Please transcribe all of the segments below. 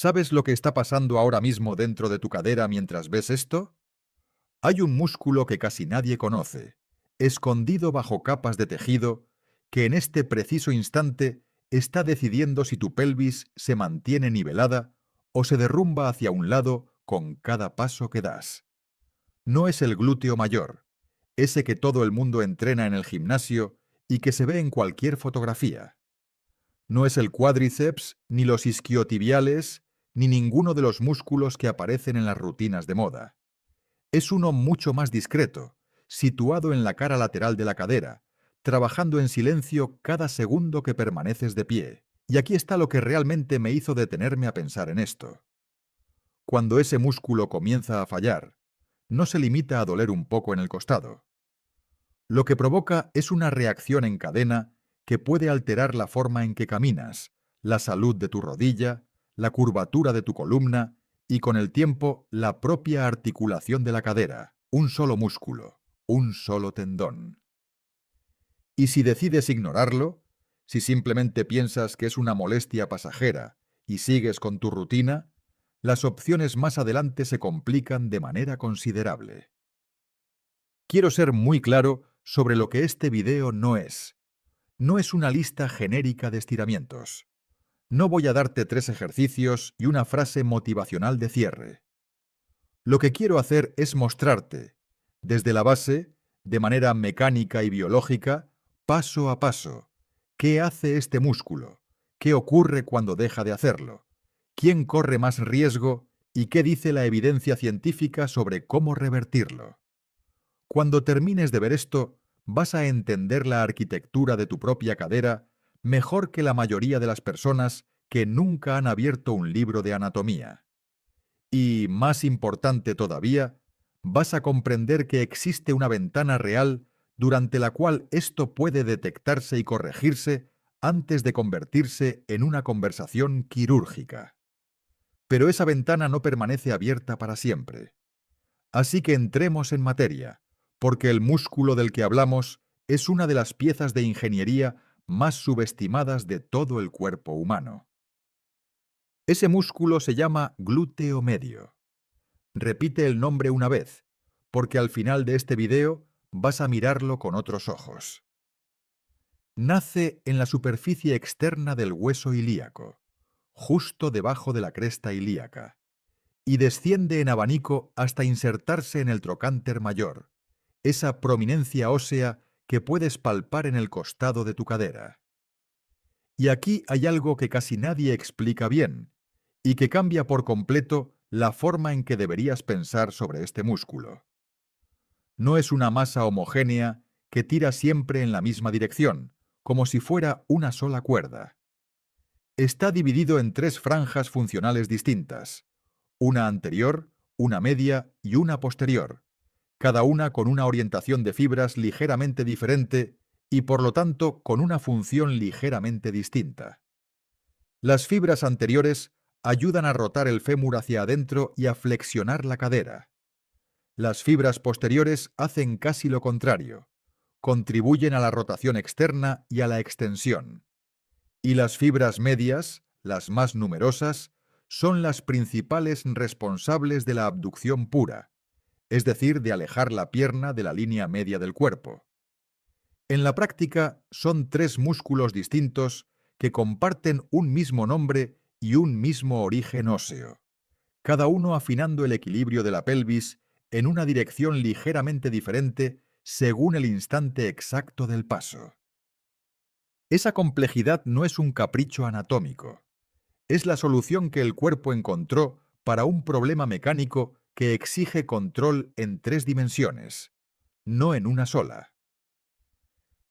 ¿Sabes lo que está pasando ahora mismo dentro de tu cadera mientras ves esto? Hay un músculo que casi nadie conoce, escondido bajo capas de tejido, que en este preciso instante está decidiendo si tu pelvis se mantiene nivelada o se derrumba hacia un lado con cada paso que das. No es el glúteo mayor, ese que todo el mundo entrena en el gimnasio y que se ve en cualquier fotografía. No es el cuádriceps, ni los isquiotibiales, ni ninguno de los músculos que aparecen en las rutinas de moda. Es uno mucho más discreto, situado en la cara lateral de la cadera, trabajando en silencio cada segundo que permaneces de pie. Y aquí está lo que realmente me hizo detenerme a pensar en esto. Cuando ese músculo comienza a fallar, no se limita a doler un poco en el costado. Lo que provoca es una reacción en cadena que puede alterar la forma en que caminas, la salud de tu rodilla, la curvatura de tu columna y con el tiempo la propia articulación de la cadera, un solo músculo, un solo tendón. Y si decides ignorarlo, si simplemente piensas que es una molestia pasajera y sigues con tu rutina, las opciones más adelante se complican de manera considerable. Quiero ser muy claro sobre lo que este video no es. No es una lista genérica de estiramientos. No voy a darte 3 ejercicios y una frase motivacional de cierre. Lo que quiero hacer es mostrarte, desde la base, de manera mecánica y biológica, paso a paso, qué hace este músculo, qué ocurre cuando deja de hacerlo, quién corre más riesgo y qué dice la evidencia científica sobre cómo revertirlo. Cuando termines de ver esto, vas a entender la arquitectura de tu propia cadera mejor que la mayoría de las personas que nunca han abierto un libro de anatomía. Y, más importante todavía, vas a comprender que existe una ventana real durante la cual esto puede detectarse y corregirse antes de convertirse en una conversación quirúrgica. Pero esa ventana no permanece abierta para siempre. Así que entremos en materia, porque el músculo del que hablamos es una de las piezas de ingeniería más subestimadas de todo el cuerpo humano. Ese músculo se llama glúteo medio. Repite el nombre una vez, porque al final de este video vas a mirarlo con otros ojos. Nace en la superficie externa del hueso ilíaco, justo debajo de la cresta ilíaca, y desciende en abanico hasta insertarse en el trocánter mayor, esa prominencia ósea que puedes palpar en el costado de tu cadera. Y aquí hay algo que casi nadie explica bien, y que cambia por completo la forma en que deberías pensar sobre este músculo. No es una masa homogénea que tira siempre en la misma dirección, como si fuera una sola cuerda. Está dividido en 3 franjas funcionales distintas, una anterior, una media y una posterior, cada una con una orientación de fibras ligeramente diferente y por lo tanto con una función ligeramente distinta. Las fibras anteriores ayudan a rotar el fémur hacia adentro y a flexionar la cadera. Las fibras posteriores hacen casi lo contrario, contribuyen a la rotación externa y a la extensión. Y las fibras medias, las más numerosas, son las principales responsables de la abducción pura, es decir, de alejar la pierna de la línea media del cuerpo. En la práctica, son 3 músculos distintos que comparten un mismo nombre y un mismo origen óseo, cada uno afinando el equilibrio de la pelvis en una dirección ligeramente diferente según el instante exacto del paso. Esa complejidad no es un capricho anatómico, es la solución que el cuerpo encontró para un problema mecánico que exige control en 3 dimensiones, no en una sola.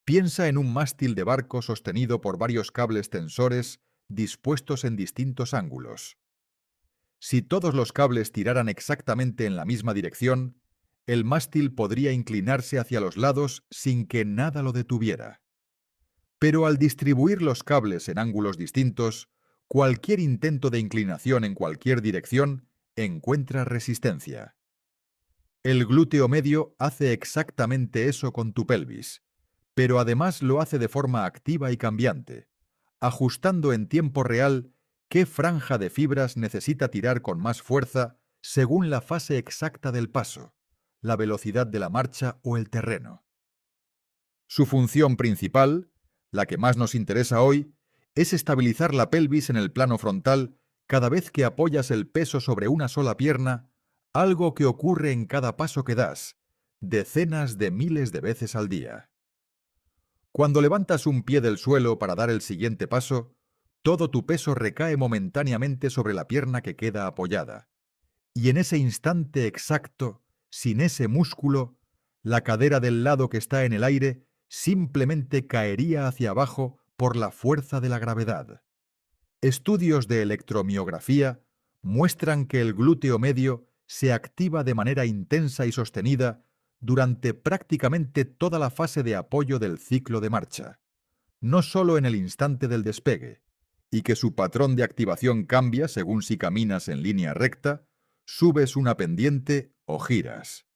Piensa en un mástil de barco sostenido por varios cables tensores dispuestos en distintos ángulos. Si todos los cables tiraran exactamente en la misma dirección, el mástil podría inclinarse hacia los lados sin que nada lo detuviera. Pero al distribuir los cables en ángulos distintos, cualquier intento de inclinación en cualquier dirección encuentra resistencia. El glúteo medio hace exactamente eso con tu pelvis, pero además lo hace de forma activa y cambiante, ajustando en tiempo real qué franja de fibras necesita tirar con más fuerza según la fase exacta del paso, la velocidad de la marcha o el terreno. Su función principal, la que más nos interesa hoy, es estabilizar la pelvis en el plano frontal cada vez que apoyas el peso sobre una sola pierna, algo que ocurre en cada paso que das, decenas de miles de veces al día. Cuando levantas un pie del suelo para dar el siguiente paso, todo tu peso recae momentáneamente sobre la pierna que queda apoyada. Y en ese instante exacto, sin ese músculo, la cadera del lado que está en el aire simplemente caería hacia abajo por la fuerza de la gravedad. Estudios de electromiografía muestran que el glúteo medio se activa de manera intensa y sostenida durante prácticamente toda la fase de apoyo del ciclo de marcha, no solo en el instante del despegue, y que su patrón de activación cambia según si caminas en línea recta, subes una pendiente o giras.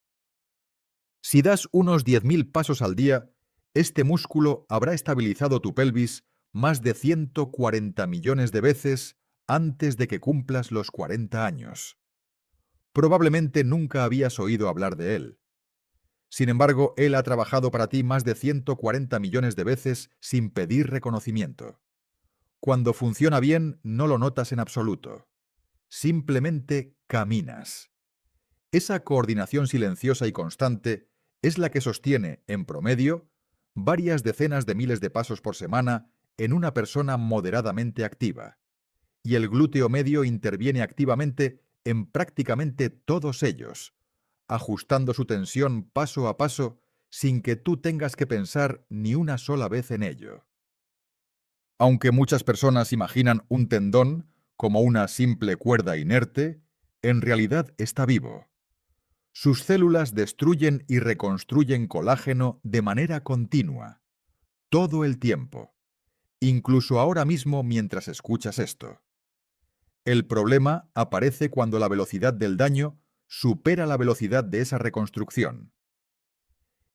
Si das unos 10.000 pasos al día, este músculo habrá estabilizado tu pelvis más de 140 millones de veces antes de que cumplas los 40 años. Probablemente nunca habías oído hablar de él. Sin embargo, él ha trabajado para ti más de 140 millones de veces sin pedir reconocimiento. Cuando funciona bien, no lo notas en absoluto. Simplemente caminas. Esa coordinación silenciosa y constante es la que sostiene, en promedio, varias decenas de miles de pasos por semana en una persona moderadamente activa. Y el glúteo medio interviene activamente en prácticamente todos ellos, ajustando su tensión paso a paso sin que tú tengas que pensar ni una sola vez en ello. Aunque muchas personas imaginan un tendón como una simple cuerda inerte, en realidad está vivo. Sus células destruyen y reconstruyen colágeno de manera continua, todo el tiempo, incluso ahora mismo mientras escuchas esto. El problema aparece cuando la velocidad del daño supera la velocidad de esa reconstrucción.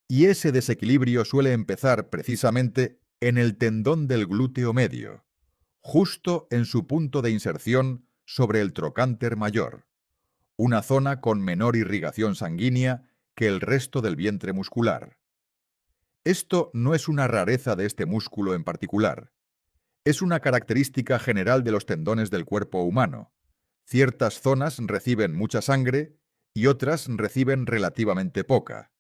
Y ese desequilibrio suele empezar precisamente en el tendón del glúteo medio, justo en su punto de inserción sobre el trocánter mayor, una zona con menor irrigación sanguínea que el resto del vientre muscular. Esto no es una rareza de este músculo en particular. Es una característica general de los tendones del cuerpo humano. Ciertas zonas reciben mucha sangre y otras reciben relativamente poca.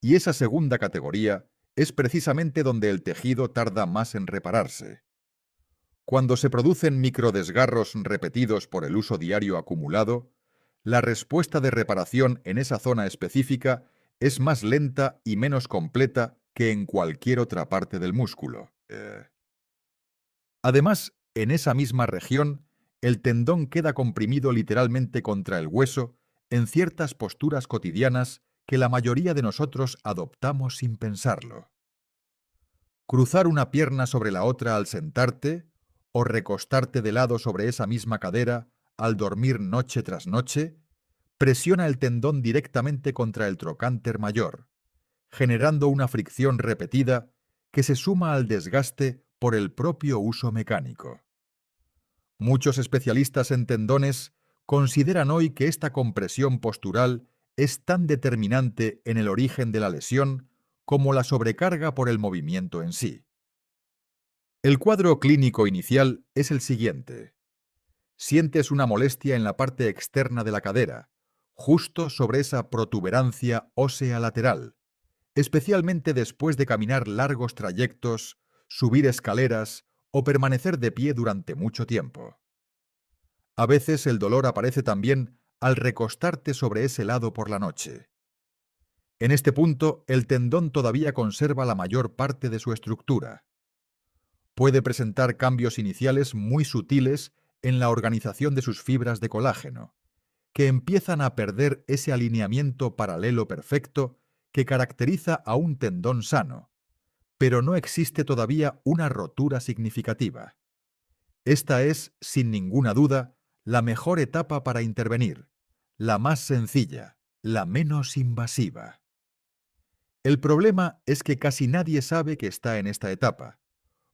Y esa segunda categoría es precisamente donde el tejido tarda más en repararse. Cuando se producen microdesgarros repetidos por el uso diario acumulado, la respuesta de reparación en esa zona específica es más lenta y menos completa que en cualquier otra parte del músculo. Además, en esa misma región, el tendón queda comprimido literalmente contra el hueso en ciertas posturas cotidianas que la mayoría de nosotros adoptamos sin pensarlo. Cruzar una pierna sobre la otra al sentarte o recostarte de lado sobre esa misma cadera al dormir noche tras noche presiona el tendón directamente contra el trocánter mayor, generando una fricción repetida que se suma al desgaste por el propio uso mecánico. Muchos especialistas en tendones consideran hoy que esta compresión postural es tan determinante en el origen de la lesión como la sobrecarga por el movimiento en sí. El cuadro clínico inicial es el siguiente. Sientes una molestia en la parte externa de la cadera, justo sobre esa protuberancia ósea lateral, especialmente después de caminar largos trayectos, subir escaleras o permanecer de pie durante mucho tiempo. A veces el dolor aparece también al recostarte sobre ese lado por la noche. En este punto, el tendón todavía conserva la mayor parte de su estructura. Puede presentar cambios iniciales muy sutiles en la organización de sus fibras de colágeno, que empiezan a perder ese alineamiento paralelo perfecto que caracteriza a un tendón sano, pero no existe todavía una rotura significativa. Esta es, sin ninguna duda, la mejor etapa para intervenir, la más sencilla, la menos invasiva. El problema es que casi nadie sabe que está en esta etapa,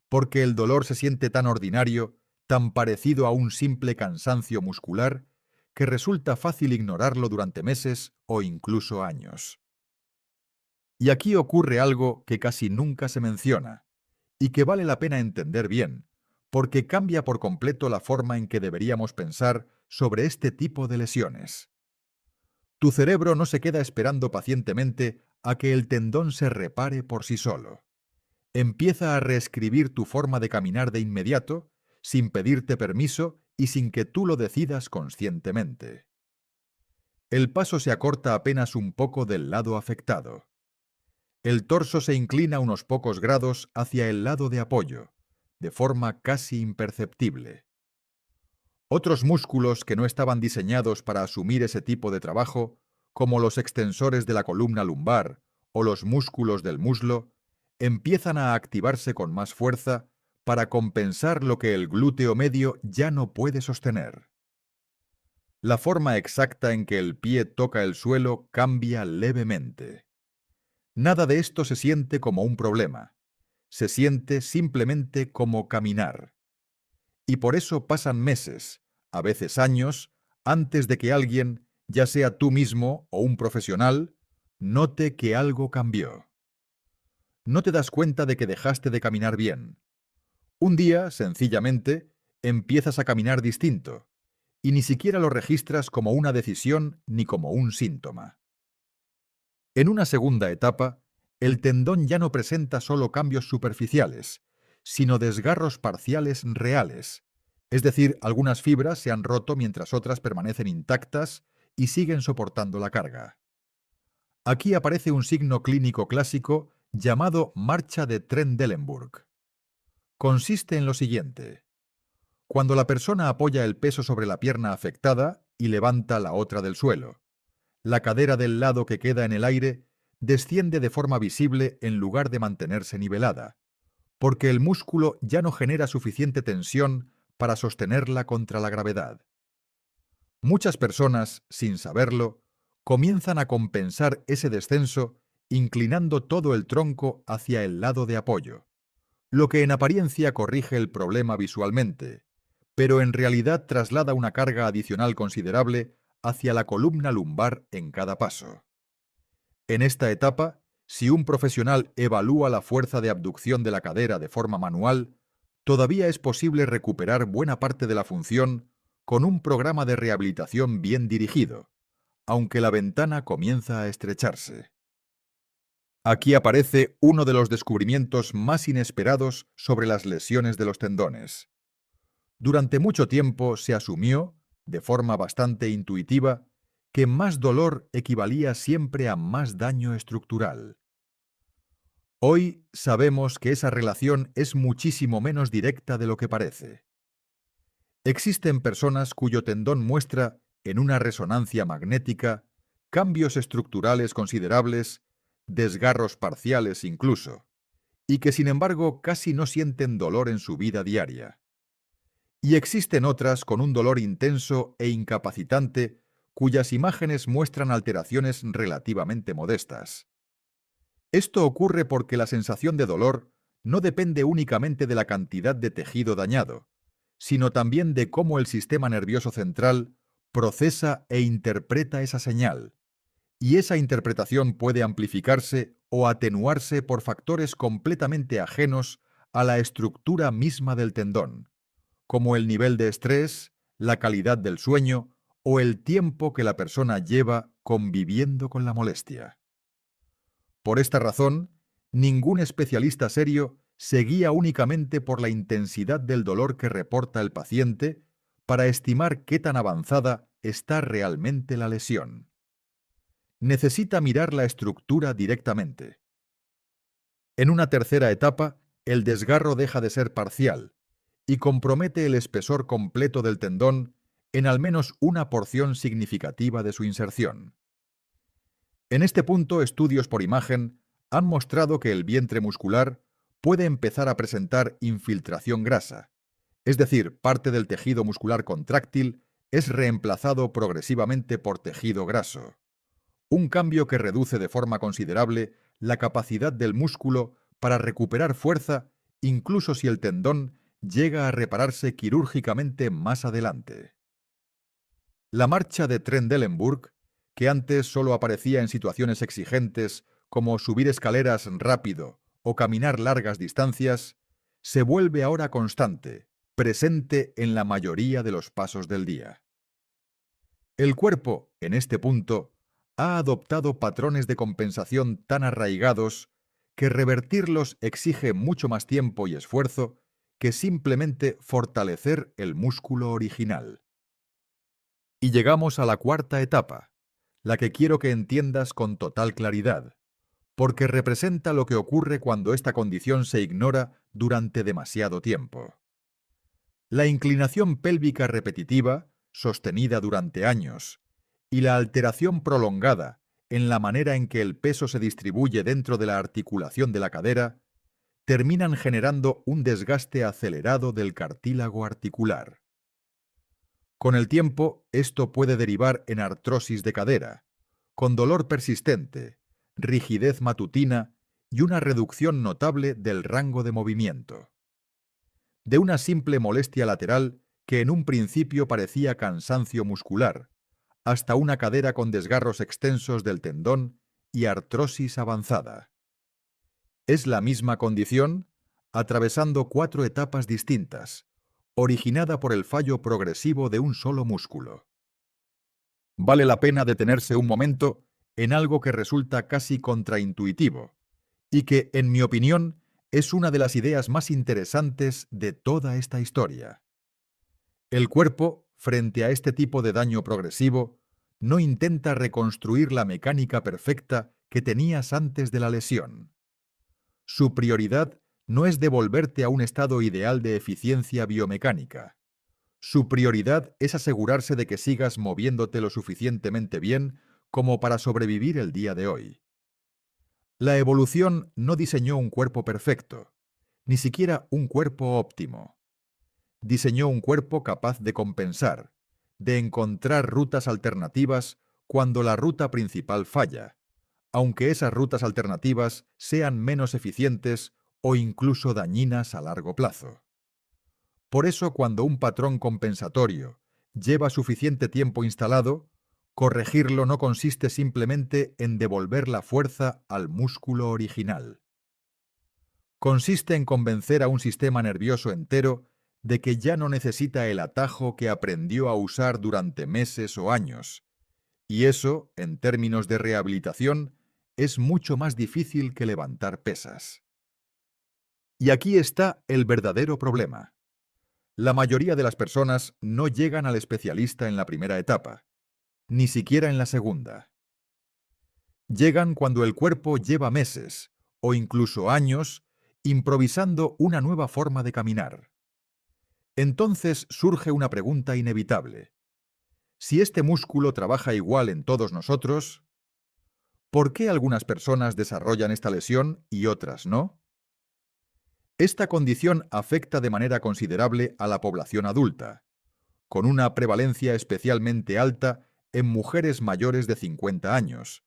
porque el dolor se siente tan ordinario, tan parecido a un simple cansancio muscular que resulta fácil ignorarlo durante meses o incluso años. Y aquí ocurre algo que casi nunca se menciona, y que vale la pena entender bien, porque cambia por completo la forma en que deberíamos pensar sobre este tipo de lesiones. Tu cerebro no se queda esperando pacientemente a que el tendón se repare por sí solo. Empieza a reescribir tu forma de caminar de inmediato, sin pedirte permiso y sin que tú lo decidas conscientemente. El paso se acorta apenas un poco del lado afectado. El torso se inclina unos pocos grados hacia el lado de apoyo, de forma casi imperceptible. Otros músculos que no estaban diseñados para asumir ese tipo de trabajo, como los extensores de la columna lumbar o los músculos del muslo, empiezan a activarse con más fuerza para compensar lo que el glúteo medio ya no puede sostener. La forma exacta en que el pie toca el suelo cambia levemente. Nada de esto se siente como un problema. Se siente simplemente como caminar. Y por eso pasan meses, a veces años, antes de que alguien, ya sea tú mismo o un profesional, note que algo cambió. No te das cuenta de que dejaste de caminar bien. Un día, sencillamente, empiezas a caminar distinto, y ni siquiera lo registras como una decisión ni como un síntoma. En una segunda etapa, el tendón ya no presenta solo cambios superficiales, sino desgarros parciales reales, es decir, algunas fibras se han roto mientras otras permanecen intactas y siguen soportando la carga. Aquí aparece un signo clínico clásico llamado marcha de Trendelenburg. Consiste en lo siguiente. Cuando la persona apoya el peso sobre la pierna afectada y levanta la otra del suelo, la cadera del lado que queda en el aire desciende de forma visible en lugar de mantenerse nivelada, porque el músculo ya no genera suficiente tensión para sostenerla contra la gravedad. Muchas personas, sin saberlo, comienzan a compensar ese descenso inclinando todo el tronco hacia el lado de apoyo, lo que en apariencia corrige el problema visualmente, pero en realidad traslada una carga adicional considerable hacia la columna lumbar en cada paso. En esta etapa, si un profesional evalúa la fuerza de abducción de la cadera de forma manual, todavía es posible recuperar buena parte de la función con un programa de rehabilitación bien dirigido, aunque la ventana comienza a estrecharse. Aquí aparece uno de los descubrimientos más inesperados sobre las lesiones de los tendones. Durante mucho tiempo se asumió, de forma bastante intuitiva, que más dolor equivalía siempre a más daño estructural. Hoy sabemos que esa relación es muchísimo menos directa de lo que parece. Existen personas cuyo tendón muestra, en una resonancia magnética, cambios estructurales considerables, desgarros parciales incluso, y que sin embargo casi no sienten dolor en su vida diaria. Y existen otras con un dolor intenso e incapacitante cuyas imágenes muestran alteraciones relativamente modestas. Esto ocurre porque la sensación de dolor no depende únicamente de la cantidad de tejido dañado, sino también de cómo el sistema nervioso central procesa e interpreta esa señal, y esa interpretación puede amplificarse o atenuarse por factores completamente ajenos a la estructura misma del tendón, como el nivel de estrés, la calidad del sueño o el tiempo que la persona lleva conviviendo con la molestia. Por esta razón, ningún especialista serio se guía únicamente por la intensidad del dolor que reporta el paciente para estimar qué tan avanzada está realmente la lesión. Necesita mirar la estructura directamente. En una tercera etapa, el desgarro deja de ser parcial y compromete el espesor completo del tendón en al menos una porción significativa de su inserción. En este punto, estudios por imagen han mostrado que el vientre muscular puede empezar a presentar infiltración grasa, es decir, parte del tejido muscular contráctil es reemplazado progresivamente por tejido graso, un cambio que reduce de forma considerable la capacidad del músculo para recuperar fuerza incluso si el tendón llega a repararse quirúrgicamente más adelante. La marcha de Trendelenburg, que antes solo aparecía en situaciones exigentes como subir escaleras rápido o caminar largas distancias, se vuelve ahora constante, presente en la mayoría de los pasos del día. El cuerpo, en este punto, ha adoptado patrones de compensación tan arraigados que revertirlos exige mucho más tiempo y esfuerzo que simplemente fortalecer el músculo original. Y llegamos a la cuarta etapa, la que quiero que entiendas con total claridad, porque representa lo que ocurre cuando esta condición se ignora durante demasiado tiempo. La inclinación pélvica repetitiva, sostenida durante años, y la alteración prolongada en la manera en que el peso se distribuye dentro de la articulación de la cadera, terminan generando un desgaste acelerado del cartílago articular. Con el tiempo, esto puede derivar en artrosis de cadera, con dolor persistente, rigidez matutina y una reducción notable del rango de movimiento. De una simple molestia lateral que en un principio parecía cansancio muscular, hasta una cadera con desgarros extensos del tendón y artrosis avanzada. Es la misma condición, atravesando 4 etapas distintas, originada por el fallo progresivo de un solo músculo. Vale la pena detenerse un momento en algo que resulta casi contraintuitivo, y que, en mi opinión, es una de las ideas más interesantes de toda esta historia. El cuerpo, frente a este tipo de daño progresivo, no intenta reconstruir la mecánica perfecta que tenías antes de la lesión. Su prioridad no es devolverte a un estado ideal de eficiencia biomecánica. Su prioridad es asegurarse de que sigas moviéndote lo suficientemente bien como para sobrevivir el día de hoy. La evolución no diseñó un cuerpo perfecto, ni siquiera un cuerpo óptimo. Diseñó un cuerpo capaz de compensar, de encontrar rutas alternativas cuando la ruta principal falla, aunque esas rutas alternativas sean menos eficientes o incluso dañinas a largo plazo. Por eso, cuando un patrón compensatorio lleva suficiente tiempo instalado, corregirlo no consiste simplemente en devolver la fuerza al músculo original. Consiste en convencer a un sistema nervioso entero de que ya no necesita el atajo que aprendió a usar durante meses o años, y eso, en términos de rehabilitación, es mucho más difícil que levantar pesas. Y aquí está el verdadero problema. La mayoría de las personas no llegan al especialista en la primera etapa, ni siquiera en la segunda. Llegan cuando el cuerpo lleva meses, o incluso años, improvisando una nueva forma de caminar. Entonces surge una pregunta inevitable. Si este músculo trabaja igual en todos nosotros, ¿por qué algunas personas desarrollan esta lesión y otras no? Esta condición afecta de manera considerable a la población adulta, con una prevalencia especialmente alta en mujeres mayores de 50 años,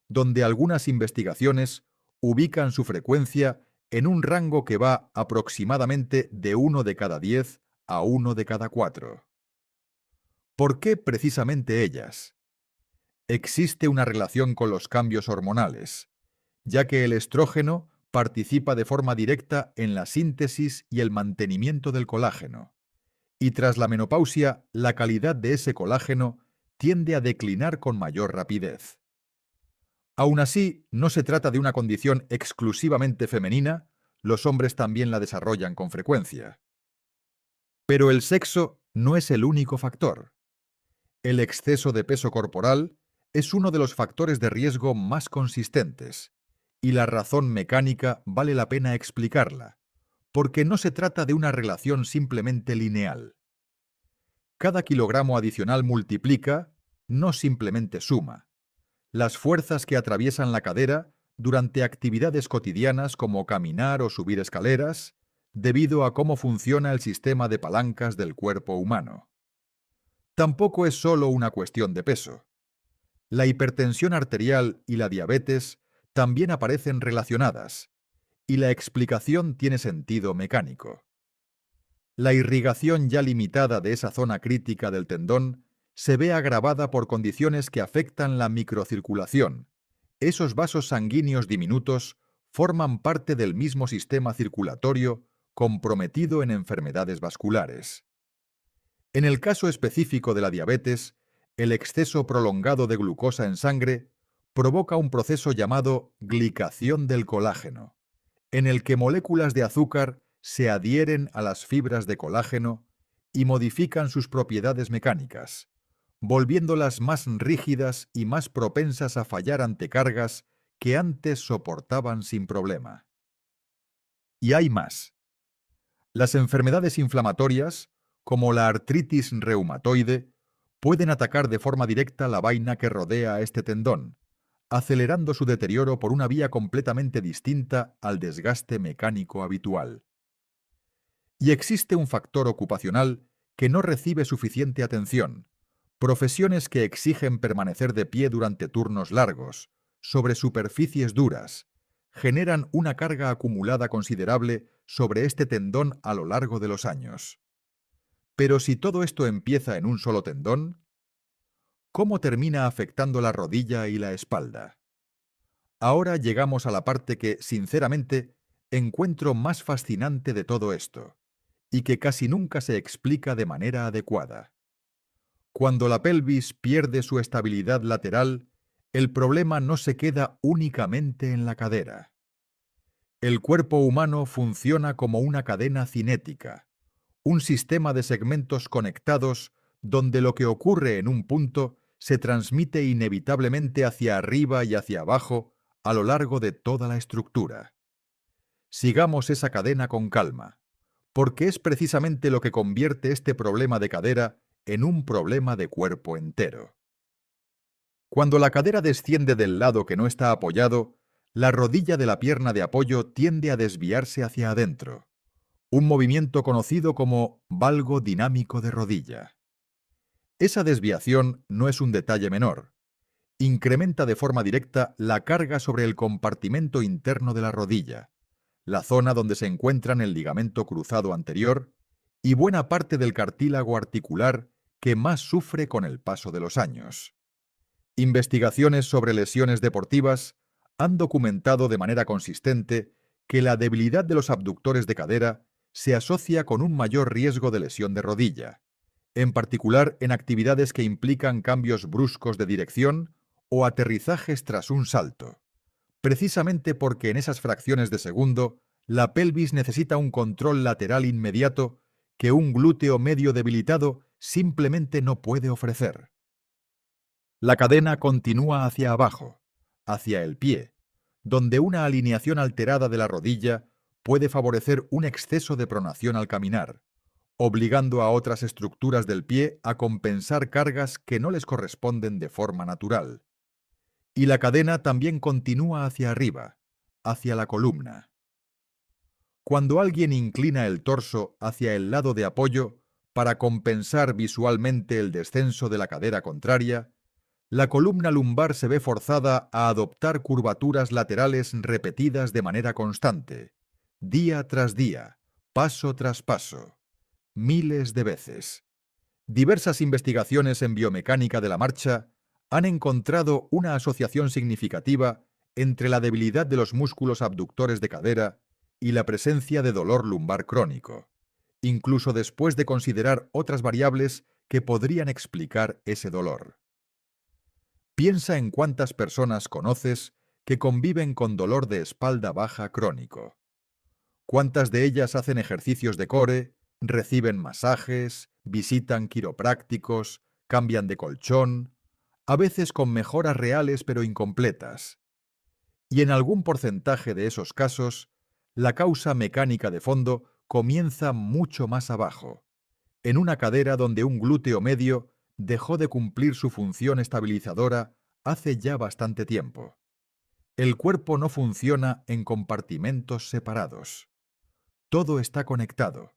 donde algunas investigaciones ubican su frecuencia en un rango que va aproximadamente de 1 de cada 10 a 1 de cada 4. ¿Por qué precisamente ellas? Existe una relación con los cambios hormonales, ya que el estrógeno participa de forma directa en la síntesis y el mantenimiento del colágeno, y tras la menopausia, la calidad de ese colágeno tiende a declinar con mayor rapidez. Aún así, no se trata de una condición exclusivamente femenina, los hombres también la desarrollan con frecuencia. Pero el sexo no es el único factor. El exceso de peso corporal es uno de los factores de riesgo más consistentes, y la razón mecánica vale la pena explicarla, porque no se trata de una relación simplemente lineal. Cada kilogramo adicional multiplica, no simplemente suma, las fuerzas que atraviesan la cadera durante actividades cotidianas como caminar o subir escaleras, debido a cómo funciona el sistema de palancas del cuerpo humano. Tampoco es solo una cuestión de peso. La hipertensión arterial y la diabetes también aparecen relacionadas, y la explicación tiene sentido mecánico. La irrigación ya limitada de esa zona crítica del tendón se ve agravada por condiciones que afectan la microcirculación. Esos vasos sanguíneos diminutos forman parte del mismo sistema circulatorio comprometido en enfermedades vasculares. En el caso específico de la diabetes, el exceso prolongado de glucosa en sangre provoca un proceso llamado glicación del colágeno, en el que moléculas de azúcar se adhieren a las fibras de colágeno y modifican sus propiedades mecánicas, volviéndolas más rígidas y más propensas a fallar ante cargas que antes soportaban sin problema. Y hay más. Las enfermedades inflamatorias, como la artritis reumatoide, pueden atacar de forma directa la vaina que rodea a este tendón, acelerando su deterioro por una vía completamente distinta al desgaste mecánico habitual. Y existe un factor ocupacional que no recibe suficiente atención: profesiones que exigen permanecer de pie durante turnos largos, sobre superficies duras, generan una carga acumulada considerable sobre este tendón a lo largo de los años. Pero si todo esto empieza en un solo tendón, ¿cómo termina afectando la rodilla y la espalda? Ahora llegamos a la parte que, sinceramente, encuentro más fascinante de todo esto, y que casi nunca se explica de manera adecuada. Cuando la pelvis pierde su estabilidad lateral, el problema no se queda únicamente en la cadera. El cuerpo humano funciona como una cadena cinética, un sistema de segmentos conectados donde lo que ocurre en un punto se transmite inevitablemente hacia arriba y hacia abajo a lo largo de toda la estructura. Sigamos esa cadena con calma, porque es precisamente lo que convierte este problema de cadera en un problema de cuerpo entero. Cuando la cadera desciende del lado que no está apoyado, la rodilla de la pierna de apoyo tiende a desviarse hacia adentro, un movimiento conocido como valgo dinámico de rodilla. Esa desviación no es un detalle menor. Incrementa de forma directa la carga sobre el compartimento interno de la rodilla, la zona donde se encuentran el ligamento cruzado anterior y buena parte del cartílago articular que más sufre con el paso de los años. Investigaciones sobre lesiones deportivas han documentado de manera consistente que la debilidad de los abductores de cadera se asocia con un mayor riesgo de lesión de rodilla, en particular en actividades que implican cambios bruscos de dirección o aterrizajes tras un salto, precisamente porque en esas fracciones de segundo la pelvis necesita un control lateral inmediato que un glúteo medio debilitado simplemente no puede ofrecer. La cadena continúa hacia abajo, hacia el pie, donde una alineación alterada de la rodilla puede favorecer un exceso de pronación al caminar, obligando a otras estructuras del pie a compensar cargas que no les corresponden de forma natural. Y la cadena también continúa hacia arriba, hacia la columna. Cuando alguien inclina el torso hacia el lado de apoyo para compensar visualmente el descenso de la cadera contraria, la columna lumbar se ve forzada a adoptar curvaturas laterales repetidas de manera constante, día tras día, paso tras paso, miles de veces. Diversas investigaciones en biomecánica de la marcha han encontrado una asociación significativa entre la debilidad de los músculos abductores de cadera y la presencia de dolor lumbar crónico, incluso después de considerar otras variables que podrían explicar ese dolor. Piensa en cuántas personas conoces que conviven con dolor de espalda baja crónico. ¿Cuántas de ellas hacen ejercicios de core, reciben masajes, visitan quiroprácticos, cambian de colchón, a veces con mejoras reales pero incompletas? Y en algún porcentaje de esos casos, la causa mecánica de fondo comienza mucho más abajo, en una cadera donde un glúteo medio dejó de cumplir su función estabilizadora hace ya bastante tiempo. El cuerpo no funciona en compartimentos separados. Todo está conectado.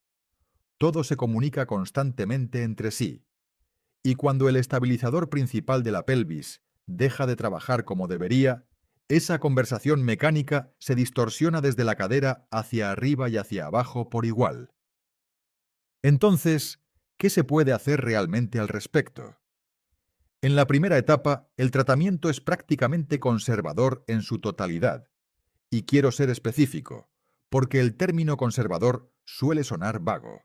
Todo se comunica constantemente entre sí. Y cuando el estabilizador principal de la pelvis deja de trabajar como debería, esa conversación mecánica se distorsiona desde la cadera hacia arriba y hacia abajo por igual. Entonces, ¿qué se puede hacer realmente al respecto? En la primera etapa, el tratamiento es prácticamente conservador en su totalidad. Y quiero ser específico, porque el término conservador suele sonar vago.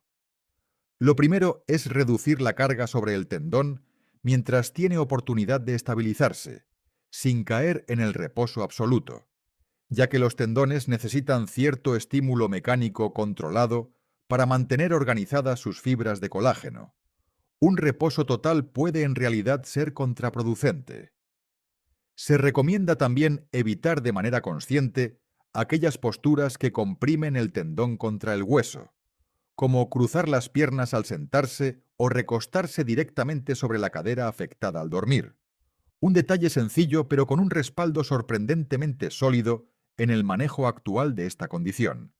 Lo primero es reducir la carga sobre el tendón mientras tiene oportunidad de estabilizarse, sin caer en el reposo absoluto, ya que los tendones necesitan cierto estímulo mecánico controlado para mantener organizadas sus fibras de colágeno. Un reposo total puede en realidad ser contraproducente. Se recomienda también evitar de manera consciente aquellas posturas que comprimen el tendón contra el hueso, como cruzar las piernas al sentarse o recostarse directamente sobre la cadera afectada al dormir. Un detalle sencillo pero con un respaldo sorprendentemente sólido en el manejo actual de esta condición.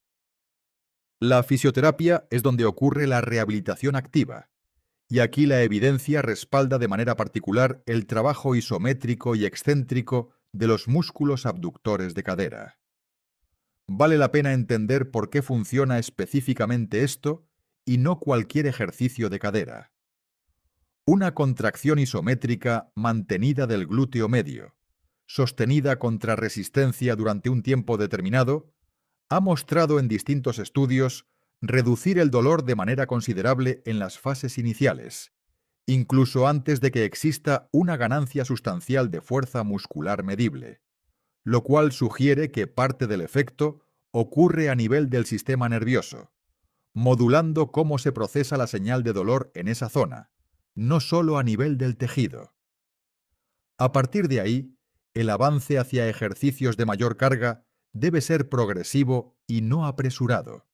La fisioterapia es donde ocurre la rehabilitación activa, y aquí la evidencia respalda de manera particular el trabajo isométrico y excéntrico de los músculos abductores de cadera. Vale la pena entender por qué funciona específicamente esto y no cualquier ejercicio de cadera. Una contracción isométrica mantenida del glúteo medio, sostenida contra resistencia durante un tiempo determinado, ha mostrado en distintos estudios reducir el dolor de manera considerable en las fases iniciales, incluso antes de que exista una ganancia sustancial de fuerza muscular medible, lo cual sugiere que parte del efecto ocurre a nivel del sistema nervioso, modulando cómo se procesa la señal de dolor en esa zona, no solo a nivel del tejido. A partir de ahí, el avance hacia ejercicios de mayor carga debe ser progresivo y no apresurado,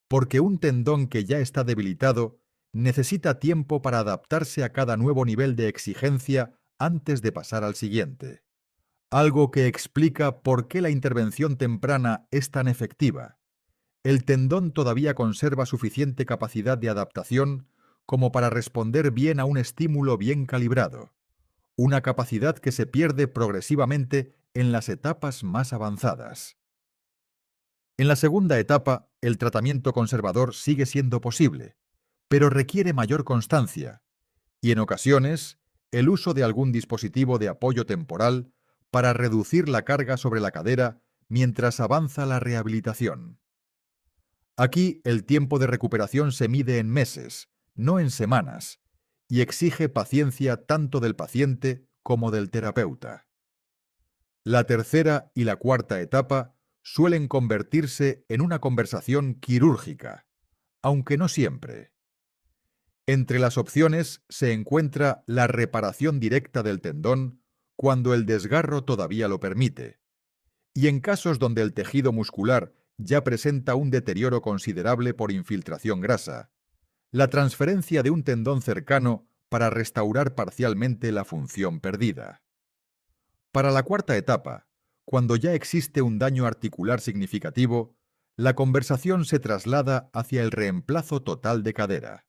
porque un tendón que ya está debilitado necesita tiempo para adaptarse a cada nuevo nivel de exigencia antes de pasar al siguiente. Algo que explica por qué la intervención temprana es tan efectiva. El tendón todavía conserva suficiente capacidad de adaptación como para responder bien a un estímulo bien calibrado, una capacidad que se pierde progresivamente en las etapas más avanzadas. En la segunda etapa, el tratamiento conservador sigue siendo posible, pero requiere mayor constancia y, en ocasiones, el uso de algún dispositivo de apoyo temporal para reducir la carga sobre la cadera mientras avanza la rehabilitación. Aquí el tiempo de recuperación se mide en meses, no en semanas, y exige paciencia tanto del paciente como del terapeuta. La tercera y la cuarta etapa suelen convertirse en una conversación quirúrgica, aunque no siempre. Entre las opciones se encuentra la reparación directa del tendón cuando el desgarro todavía lo permite, y en casos donde el tejido muscular ya presenta un deterioro considerable por infiltración grasa, la transferencia de un tendón cercano para restaurar parcialmente la función perdida. Para la cuarta etapa, cuando ya existe un daño articular significativo, la conversación se traslada hacia el reemplazo total de cadera.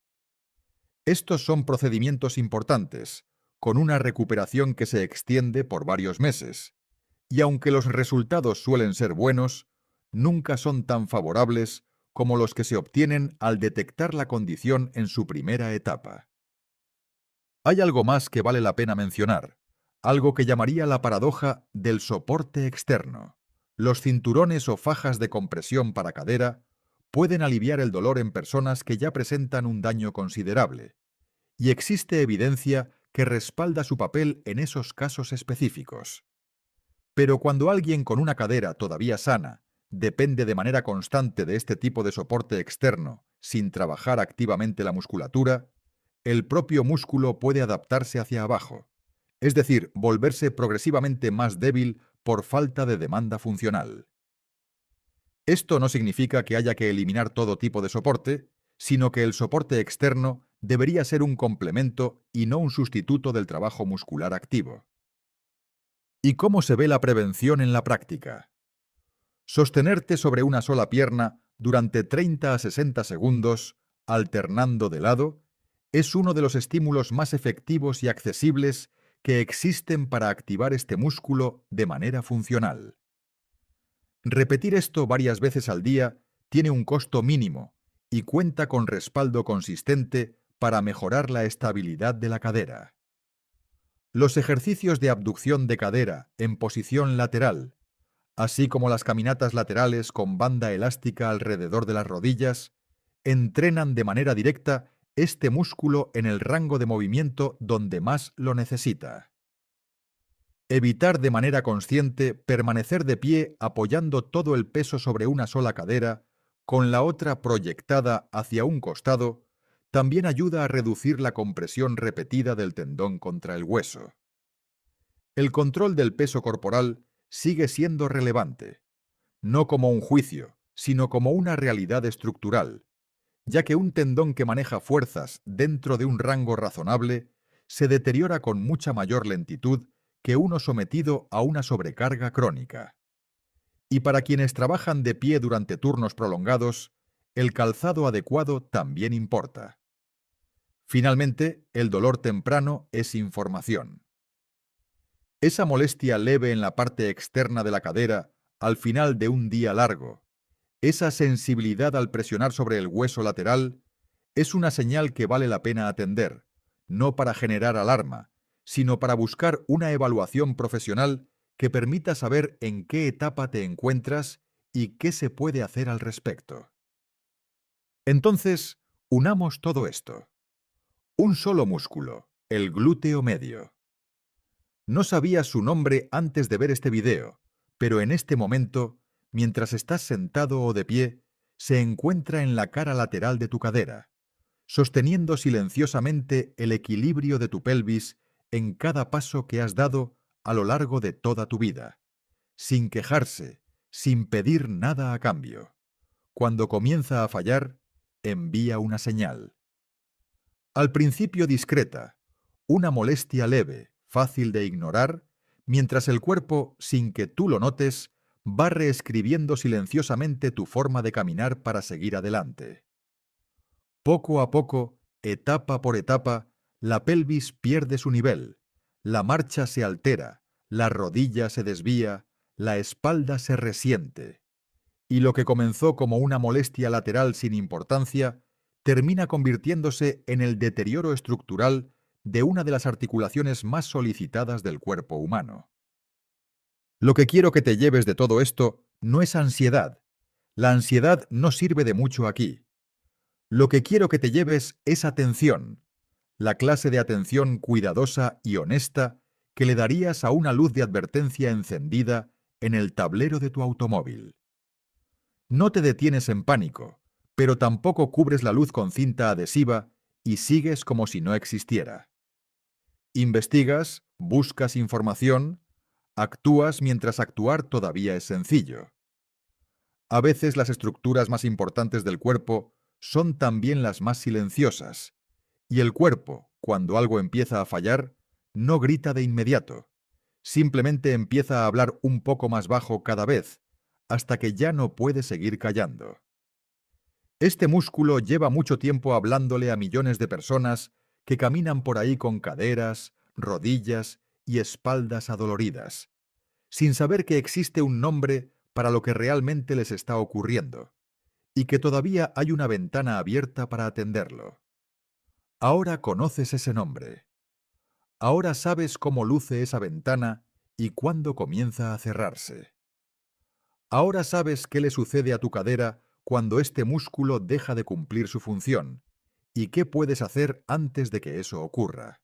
Estos son procedimientos importantes, con una recuperación que se extiende por varios meses, y aunque los resultados suelen ser buenos, nunca son tan favorables como los que se obtienen al detectar la condición en su primera etapa. Hay algo más que vale la pena mencionar, algo que llamaría la paradoja del soporte externo. Los cinturones o fajas de compresión para cadera pueden aliviar el dolor en personas que ya presentan un daño considerable, y existe evidencia que respalda su papel en esos casos específicos. Pero cuando alguien con una cadera todavía sana depende de manera constante de este tipo de soporte externo sin trabajar activamente la musculatura, el propio músculo puede adaptarse hacia abajo, es decir, volverse progresivamente más débil por falta de demanda funcional. Esto no significa que haya que eliminar todo tipo de soporte, sino que el soporte externo debería ser un complemento y no un sustituto del trabajo muscular activo. ¿Y cómo se ve la prevención en la práctica? Sostenerte sobre una sola pierna durante 30 a 60 segundos, alternando de lado, es uno de los estímulos más efectivos y accesibles que existen para activar este músculo de manera funcional. Repetir esto varias veces al día tiene un costo mínimo y cuenta con respaldo consistente para mejorar la estabilidad de la cadera. Los ejercicios de abducción de cadera en posición lateral, así como las caminatas laterales con banda elástica alrededor de las rodillas, entrenan de manera directa este músculo en el rango de movimiento donde más lo necesita. Evitar de manera consciente permanecer de pie apoyando todo el peso sobre una sola cadera, con la otra proyectada hacia un costado, también ayuda a reducir la compresión repetida del tendón contra el hueso. El control del peso corporal sigue siendo relevante, no como un juicio, sino como una realidad estructural, ya que un tendón que maneja fuerzas dentro de un rango razonable se deteriora con mucha mayor lentitud que uno sometido a una sobrecarga crónica. Y para quienes trabajan de pie durante turnos prolongados, el calzado adecuado también importa. Finalmente, el dolor temprano es información. Esa molestia leve en la parte externa de la cadera al final de un día largo, esa sensibilidad al presionar sobre el hueso lateral, es una señal que vale la pena atender, no para generar alarma, sino para buscar una evaluación profesional que permita saber en qué etapa te encuentras y qué se puede hacer al respecto. Entonces, unamos todo esto. Un solo músculo, el glúteo medio. No sabías su nombre antes de ver este video, pero en este momento, mientras estás sentado o de pie, se encuentra en la cara lateral de tu cadera, sosteniendo silenciosamente el equilibrio de tu pelvis en cada paso que has dado a lo largo de toda tu vida, sin quejarse, sin pedir nada a cambio. Cuando comienza a fallar, envía una señal. Al principio discreta, una molestia leve, fácil de ignorar, mientras el cuerpo, sin que tú lo notes, va reescribiendo silenciosamente tu forma de caminar para seguir adelante. Poco a poco, etapa por etapa, la pelvis pierde su nivel, la marcha se altera, la rodilla se desvía, la espalda se resiente. Y lo que comenzó como una molestia lateral sin importancia, termina convirtiéndose en el deterioro estructural de una de las articulaciones más solicitadas del cuerpo humano. Lo que quiero que te lleves de todo esto no es ansiedad. La ansiedad no sirve de mucho aquí. Lo que quiero que te lleves es atención, la clase de atención cuidadosa y honesta que le darías a una luz de advertencia encendida en el tablero de tu automóvil. No te detienes en pánico, pero tampoco cubres la luz con cinta adhesiva y sigues como si no existiera. Investigas, buscas información, actúas mientras actuar todavía es sencillo. A veces las estructuras más importantes del cuerpo son también las más silenciosas, y el cuerpo, cuando algo empieza a fallar, no grita de inmediato. Simplemente empieza a hablar un poco más bajo cada vez, hasta que ya no puede seguir callando. Este músculo lleva mucho tiempo hablándole a millones de personas que caminan por ahí con caderas, rodillas y espaldas adoloridas, sin saber que existe un nombre para lo que realmente les está ocurriendo, y que todavía hay una ventana abierta para atenderlo. Ahora conoces ese nombre. Ahora sabes cómo luce esa ventana y cuándo comienza a cerrarse. Ahora sabes qué le sucede a tu cadera cuando este músculo deja de cumplir su función y qué puedes hacer antes de que eso ocurra.